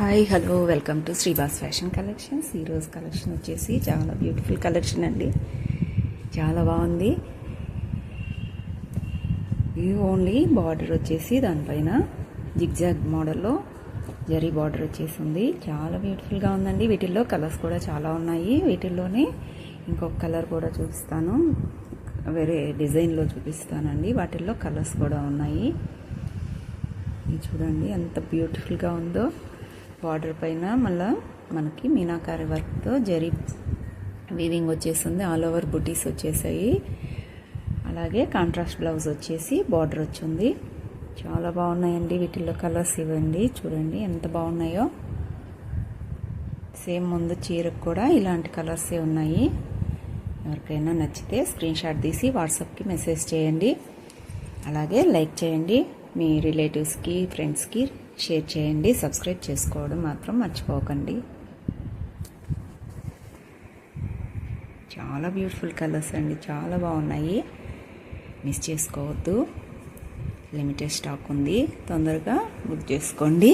Hi hello welcome to Srivas fashion collections. ఈరోజు collection వచ్చేసి చాలా బ్యూటిఫుల్ కలెక్షన్ అండి. చాలా బాగుంది. ఇది ఓన్లీ బార్డర్ వచ్చేసి దానిపైన జిగ్జాగ్ మోడల్లో జరీ బార్డర్ వచ్చేసింది. చాలా బ్యూటిఫుల్గా ఉందండి. వీటిల్లో కలర్స్ కూడా చాలా ఉన్నాయి. వీటిల్లోనే ఇంకొక కలర్ కూడా చూపిస్తాను, వేరే డిజైన్లో చూపిస్తానండి. వాటిల్లో కలర్స్ కూడా ఉన్నాయి. ఇది చూడండి ఎంత బ్యూటిఫుల్గా ఉందో. బార్డర్ పైన మళ్ళీ మనకి మీనాకారి వర్క్తో జరీ వీవింగ్ వచ్చేసింది. ఆల్ ఓవర్ బుటీస్ వచ్చేసాయి. అలాగే కాంట్రాస్ట్ బ్లౌజ్ వచ్చేసి బార్డర్ వచ్చింది. చాలా బాగున్నాయండి. వీటిల్లో కలర్స్ ఇవ్వండి, చూడండి ఎంత బాగున్నాయో. సేమ్ ముందు చీరకు కూడా ఇలాంటి కలర్సే ఉన్నాయి. ఎవరికైనా నచ్చితే స్క్రీన్ షాట్ తీసి వాట్సాప్కి మెసేజ్ చేయండి. అలాగే లైక్ చేయండి, మీ రిలేటివ్స్కి ఫ్రెండ్స్కి షేర్ చేయండి. సబ్స్క్రైబ్ చేసుకోవడం మాత్రం మర్చిపోకండి. చాలా బ్యూటిఫుల్ కలర్స్ అండి, చాలా బాగున్నాయి. మిస్ చేసుకోవద్దు. లిమిటెడ్ స్టాక్ ఉంది, తొందరగా బుక్ చేసుకోండి.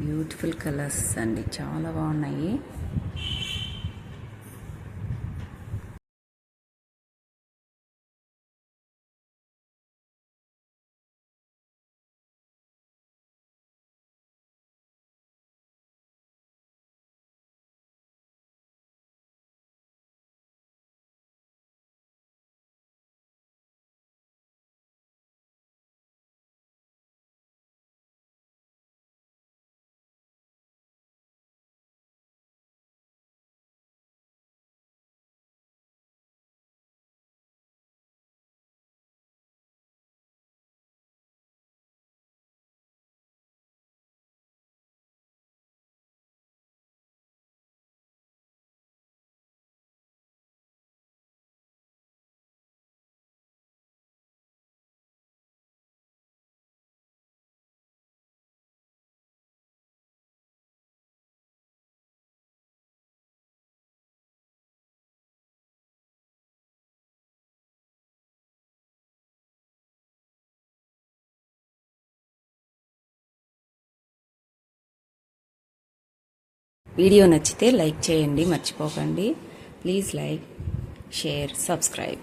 బ్యూటిఫుల్ కలర్స్ అండి, చాలా బాగున్నాయి. వీడియో నచ్చితే లైక్ చేయండి, మర్చిపోకండి. Please like, share, subscribe.